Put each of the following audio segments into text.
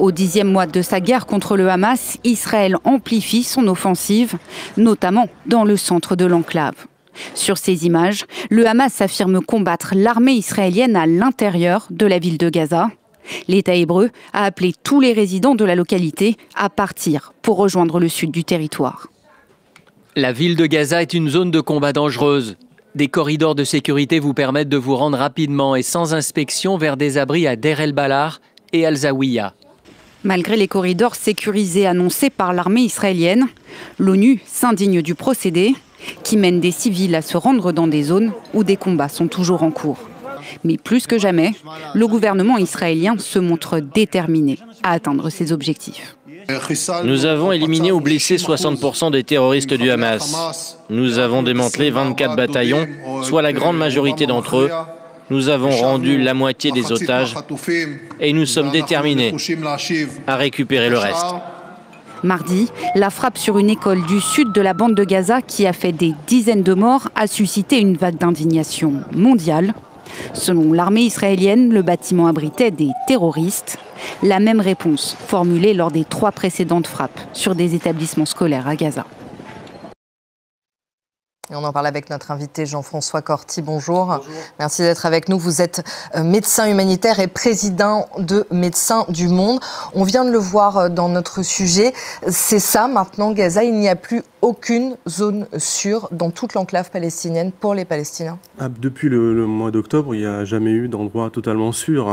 Au 10e mois de sa guerre contre le Hamas, Israël amplifie son offensive, notamment dans le centre de l'enclave. Sur ces images, le Hamas affirme combattre l'armée israélienne à l'intérieur de la ville de Gaza. L'État hébreu a appelé tous les résidents de la localité à partir pour rejoindre le sud du territoire. La ville de Gaza est une zone de combat dangereuse. Des corridors de sécurité vous permettent de vous rendre rapidement et sans inspection vers des abris à Deir el-Balah et Al-Zawiya. Malgré les corridors sécurisés annoncés par l'armée israélienne, l'ONU s'indigne du procédé qui mène des civils à se rendre dans des zones où des combats sont toujours en cours. Mais plus que jamais, le gouvernement israélien se montre déterminé à atteindre ses objectifs. Nous avons éliminé ou blessé 60% des terroristes du Hamas. Nous avons démantelé 24 bataillons, soit la grande majorité d'entre eux. Nous avons rendu la moitié des otages et nous sommes déterminés à récupérer le reste. Mardi, la frappe sur une école du sud de la bande de Gaza qui a fait des dizaines de morts a suscité une vague d'indignation mondiale. Selon l'armée israélienne, le bâtiment abritait des terroristes. La même réponse formulée lors des 3 précédentes frappes sur des établissements scolaires à Gaza. Et on en parle avec notre invité Jean-François Corti. Bonjour. Bonjour. Merci d'être avec nous. Vous êtes médecin humanitaire et président de Médecins du Monde. On vient de le voir dans notre sujet. C'est ça maintenant, Gaza. Il n'y a plus aucune zone sûre dans toute l'enclave palestinienne pour les Palestiniens. Depuis le mois d'octobre, il n'y a jamais eu d'endroit totalement sûr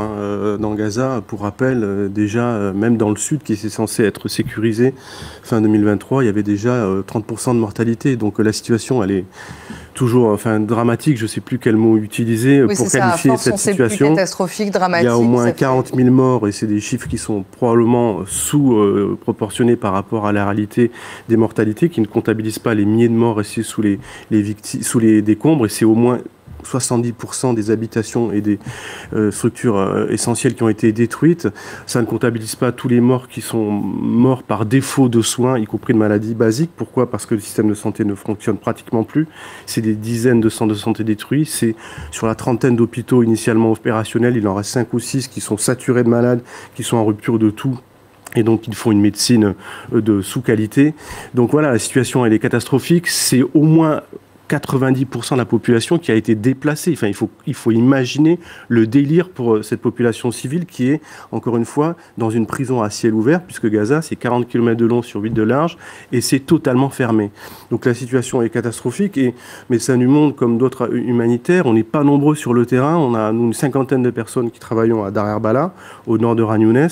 dans Gaza. Pour rappel, déjà, même dans le sud, qui est censé être sécurisé fin 2023, il y avait déjà 30% de mortalité. Donc la situation, elle est toujours dramatique, je ne sais plus quel mot utiliser pour qualifier cette situation. Plus catastrophique, dramatique. Il y a au moins 40 000 morts et c'est des chiffres qui sont probablement sous-proportionnés par rapport à la réalité des mortalités, qui ne comptabilisent pas les milliers de morts restés sous les décombres, et c'est au moins 70% des habitations et des structures essentielles qui ont été détruites. Ça ne comptabilise pas tous les morts qui sont morts par défaut de soins, y compris de maladies basiques. Pourquoi ? Parce que le système de santé ne fonctionne pratiquement plus. C'est des dizaines de centres de santé détruits. C'est sur la trentaine d'hôpitaux initialement opérationnels, il en reste 5 ou 6 qui sont saturés de malades, qui sont en rupture de tout. Et donc, ils font une médecine de sous-qualité. Donc voilà, la situation, elle est catastrophique. C'est au moins 90% de la population qui a été déplacée. Enfin, il faut imaginer le délire pour cette population civile qui est, encore une fois, dans une prison à ciel ouvert, puisque Gaza, c'est 40 km de long sur 8 de large, et c'est totalement fermé. Donc la situation est catastrophique, et Médecins du Monde, comme d'autres humanitaires, on n'est pas nombreux sur le terrain. On a une cinquantaine de personnes qui travaillent à Deir el-Balah, au nord de Khan Younes.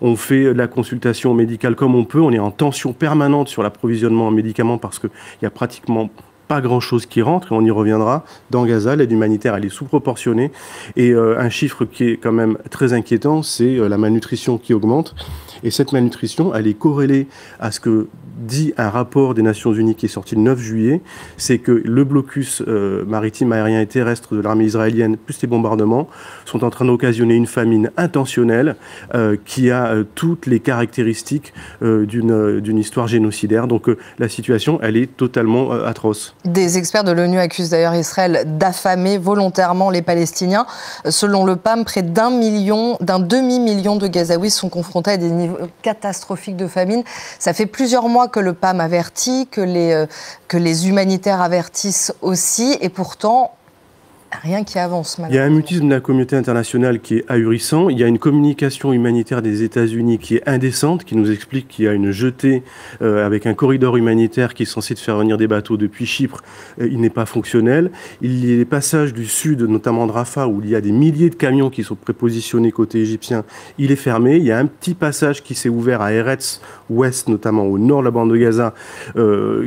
On fait de la consultation médicale comme on peut. On est en tension permanente sur l'approvisionnement en médicaments parce qu'il y a pratiquement pas grand-chose qui rentre, et on y reviendra. Dans Gaza, l'aide humanitaire, elle est sous-proportionnée. Et un chiffre qui est quand même très inquiétant, c'est la malnutrition qui augmente. Et cette malnutrition, elle est corrélée à ce que dit un rapport des Nations Unies qui est sorti le 9 juillet, c'est que le blocus maritime, aérien et terrestre de l'armée israélienne, plus les bombardements, sont en train d'occasionner une famine intentionnelle qui a toutes les caractéristiques d'une histoire génocidaire. Donc la situation, elle est totalement atroce. Des experts de l'ONU accusent d'ailleurs Israël d'affamer volontairement les Palestiniens. Selon le PAM, près d'un demi-million de Gazaouis sont confrontés à des niveaux catastrophiques de famine. Ça fait plusieurs mois que le PAM avertit, que les humanitaires avertissent aussi, et pourtant, rien qui avance. Il y a un mutisme de la communauté internationale qui est ahurissant. Il y a une communication humanitaire des États-Unis qui est indécente, qui nous explique qu'il y a une jetée avec un corridor humanitaire qui est censé faire venir des bateaux depuis Chypre. Il n'est pas fonctionnel. Il y a les passages du sud, notamment de Rafah, où il y a des milliers de camions qui sont prépositionnés côté égyptien. Il est fermé. Il y a un petit passage qui s'est ouvert à Eretz ouest, notamment au nord de la bande de Gaza,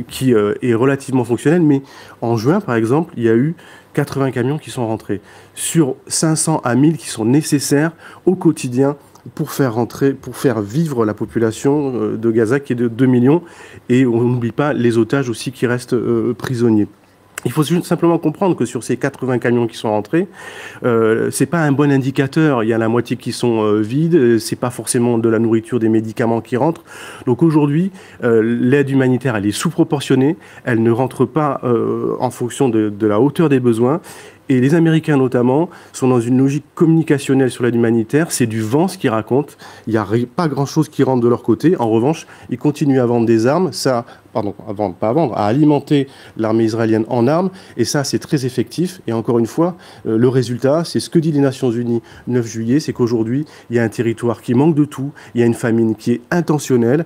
qui est relativement fonctionnel. Mais en juin, par exemple, il y a eu 80 camions qui sont rentrés, sur 500 à 1000 qui sont nécessaires au quotidien pour faire vivre la population de Gaza qui est de 2 millions. Et on n'oublie pas les otages aussi qui restent prisonniers. Il faut simplement comprendre que sur ces 80 camions qui sont rentrés, c'est pas un bon indicateur. Il y a la moitié qui sont vides. C'est pas forcément de la nourriture, des médicaments qui rentrent. Donc aujourd'hui, l'aide humanitaire, elle est sous-proportionnée. Elle ne rentre pas en fonction de la hauteur des besoins. Et les Américains notamment sont dans une logique communicationnelle sur l'aide humanitaire. C'est du vent ce qu'ils racontent. Il n'y a pas grand-chose qui rentre de leur côté. En revanche, ils continuent à vendre des armes. À alimenter l'armée israélienne en armes. Et ça, c'est très effectif. Et encore une fois, le résultat, c'est ce que dit les Nations Unies 9 juillet, c'est qu'aujourd'hui, il y a un territoire qui manque de tout. Il y a une famine qui est intentionnelle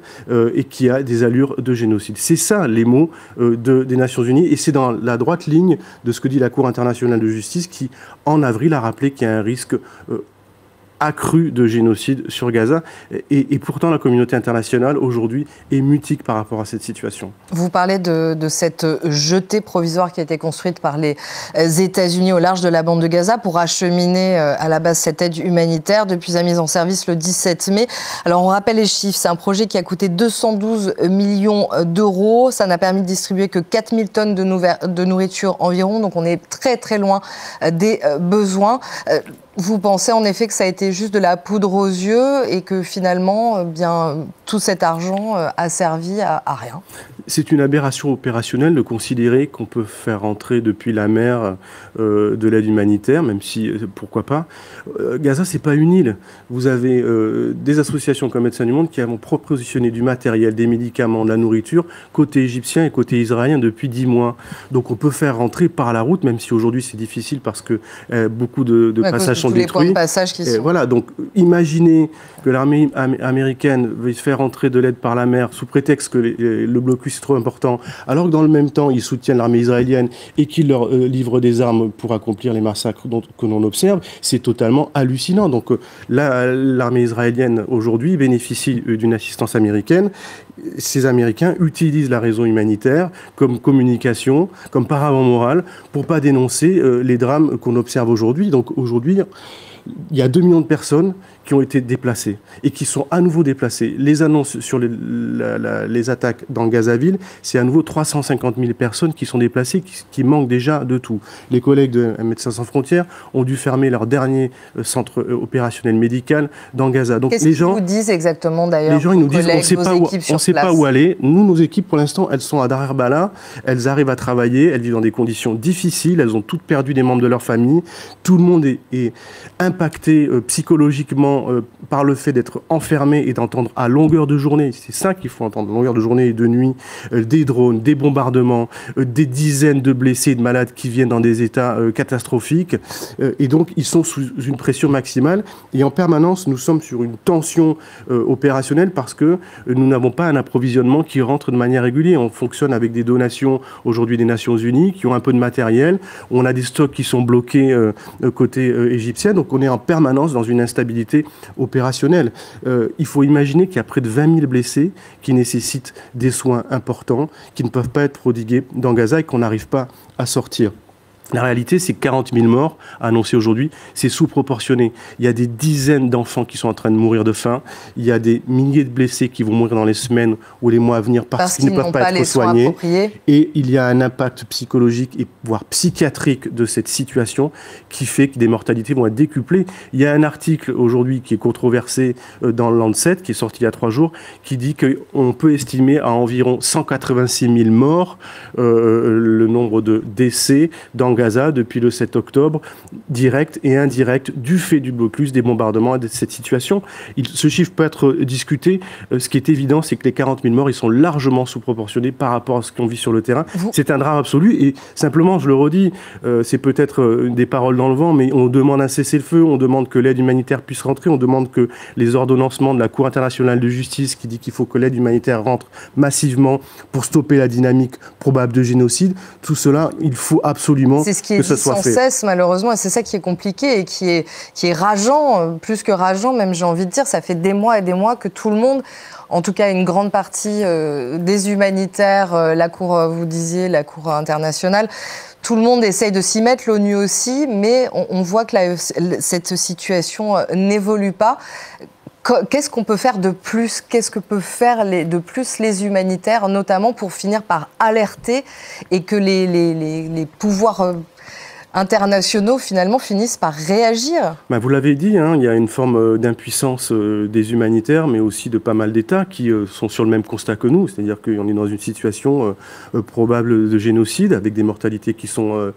et qui a des allures de génocide. C'est ça les mots des Nations Unies. Et c'est dans la droite ligne de ce que dit la Cour internationale de justice qui, en avril, a rappelé qu'il y a un risque accru de génocide sur Gaza. Et pourtant, la communauté internationale, aujourd'hui, est mutique par rapport à cette situation. Vous parlez de cette jetée provisoire qui a été construite par les États-Unis au large de la bande de Gaza pour acheminer à la base cette aide humanitaire depuis sa mise en service le 17 mai. Alors, on rappelle les chiffres. C'est un projet qui a coûté 212 millions d'euros. Ça n'a permis de distribuer que 4000 tonnes de nourriture environ. Donc, on est très, très loin des besoins. Vous pensez en effet que ça a été juste de la poudre aux yeux et que finalement, tout cet argent a servi à rien? C'est une aberration opérationnelle de considérer qu'on peut faire entrer depuis la mer de l'aide humanitaire, même si, pourquoi pas. Gaza, c'est pas une île. Vous avez des associations comme Médecins du Monde qui ont propositionné du matériel, des médicaments, de la nourriture, côté égyptien et côté israélien depuis 10 mois. Donc on peut faire rentrer par la route, même si aujourd'hui c'est difficile parce que beaucoup de passages sont détruits. Voilà, donc imaginez que l'armée américaine veuille faire entrer de l'aide par la mer sous prétexte que le blocus est trop important, alors que dans le même temps ils soutiennent l'armée israélienne et qu'ils leur livrent des armes pour accomplir les massacres que l'on observe, c'est totalement hallucinant. Donc l'armée israélienne aujourd'hui bénéficie d'une assistance américaine. Ces Américains utilisent la raison humanitaire comme communication, comme paravent moral, pour pas dénoncer les drames qu'on observe aujourd'hui. Donc aujourd'hui, il y a 2 millions de personnes qui ont été déplacées et qui sont à nouveau déplacées. Les annonces sur les attaques dans Gazaville, c'est à nouveau 350 000 personnes qui sont déplacées, qui manquent déjà de tout. Les collègues de Médecins sans frontières ont dû fermer leur dernier centre opérationnel médical dans Gaza. Donc qu'est-ce qu'ils vous disent exactement d'ailleurs? Les gens ils nous disent on ne sait pas où aller. Nous, nos équipes pour l'instant, elles sont à Dar el-Bala, elles arrivent à travailler, elles vivent dans des conditions difficiles, elles ont toutes perdu des membres de leur famille. Tout le monde est impacté psychologiquement par le fait d'être enfermé et d'entendre à longueur de journée, c'est ça qu'il faut entendre, longueur de journée et de nuit, des drones, des bombardements, des dizaines de blessés et de malades qui viennent dans des états catastrophiques. Et donc, ils sont sous une pression maximale. Et en permanence, nous sommes sur une tension opérationnelle parce que nous n'avons pas un approvisionnement qui rentre de manière régulière. On fonctionne avec des donations aujourd'hui des Nations Unies qui ont un peu de matériel. On a des stocks qui sont bloqués côté égyptien. Donc, on est en permanence dans une instabilité opérationnelle. Il faut imaginer qu'il y a près de 20 000 blessés qui nécessitent des soins importants, qui ne peuvent pas être prodigués dans Gaza et qu'on n'arrive pas à sortir. La réalité, c'est que 40 000 morts annoncés aujourd'hui, c'est sous-proportionné. Il y a des dizaines d'enfants qui sont en train de mourir de faim. Il y a des milliers de blessés qui vont mourir dans les semaines ou les mois à venir parce qu'ils ne peuvent pas être soignés. Et il y a un impact psychologique et voire psychiatrique de cette situation qui fait que des mortalités vont être décuplées. Il y a un article aujourd'hui qui est controversé dans le Lancet, qui est sorti il y a 3 jours, qui dit qu'on peut estimer à environ 186 000 morts le nombre de décès dans Gaza depuis le 7 octobre, direct et indirect, du fait du blocus, des bombardements et de cette situation. Ce chiffre peut être discuté. Ce qui est évident, c'est que les 40 000 morts, ils sont largement sous-proportionnés par rapport à ce qu'on vit sur le terrain. C'est un drame absolu. Et simplement, je le redis, c'est peut-être des paroles dans le vent, mais on demande un cessez-le-feu, on demande que l'aide humanitaire puisse rentrer, on demande que les ordonnancements de la Cour internationale de justice qui dit qu'il faut que l'aide humanitaire rentre massivement pour stopper la dynamique probable de génocide. Tout cela, il faut absolument c'est ce qui est dit sans cesse, malheureusement, et c'est ça qui est compliqué et qui est rageant, plus que rageant, même j'ai envie de dire, ça fait des mois et des mois que tout le monde, en tout cas une grande partie des humanitaires, la Cour, vous disiez, la Cour internationale, tout le monde essaye de s'y mettre, l'ONU aussi, mais on voit que cette situation n'évolue pas. Qu'est-ce qu'on peut faire de plus? Qu'est-ce que peuvent faire de plus les humanitaires, notamment pour finir par alerter et que les pouvoirs internationaux finalement finissent par réagir. Vous l'avez dit, il y a une forme d'impuissance des humanitaires, mais aussi de pas mal d'États qui sont sur le même constat que nous, c'est-à-dire qu'on est dans une situation probable de génocide, avec des mortalités qui sont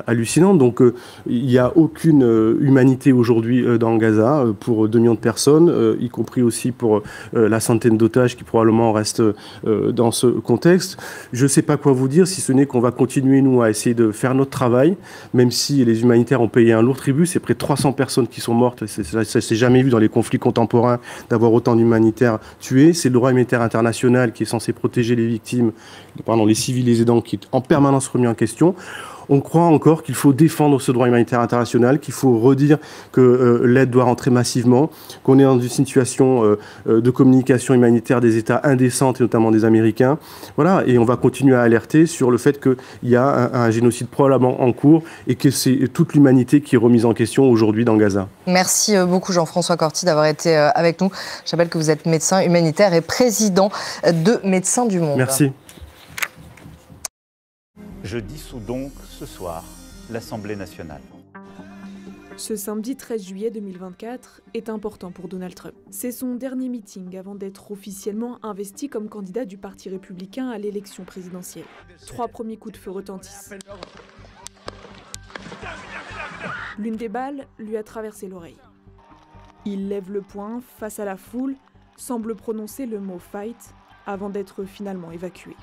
hallucinantes. Donc il n'y a aucune humanité aujourd'hui dans Gaza pour 2 millions de personnes, y compris aussi pour la centaine d'otages qui probablement restent dans ce contexte. Je ne sais pas quoi vous dire, si ce n'est qu'on va continuer, nous, à essayer de faire notre travail, même si les humanitaires ont payé un lourd tribut. C'est près de 300 personnes qui sont mortes. Ça s'est jamais vu dans les conflits contemporains d'avoir autant d'humanitaires tués. C'est le droit humanitaire international qui est censé protéger les victimes, les civils, les aidants, qui est en permanence remis en question. On croit encore qu'il faut défendre ce droit humanitaire international, qu'il faut redire que l'aide doit rentrer massivement, qu'on est dans une situation de communication humanitaire des États indécente, et notamment des Américains. Voilà, et on va continuer à alerter sur le fait qu'il y a un génocide probablement en cours et que c'est toute l'humanité qui est remise en question aujourd'hui dans Gaza. Merci beaucoup Jean-François Corti d'avoir été avec nous. Je rappelle que vous êtes médecin humanitaire et président de Médecins du Monde. Merci. Je dissout donc ce soir l'Assemblée nationale. Ce samedi 13 juillet 2024 est important pour Donald Trump. C'est son dernier meeting avant d'être officiellement investi comme candidat du Parti républicain à l'élection présidentielle. 3 premiers coups de feu retentissent. L'une des balles lui a traversé l'oreille. Il lève le poing face à la foule, semble prononcer le mot « fight » avant d'être finalement évacué.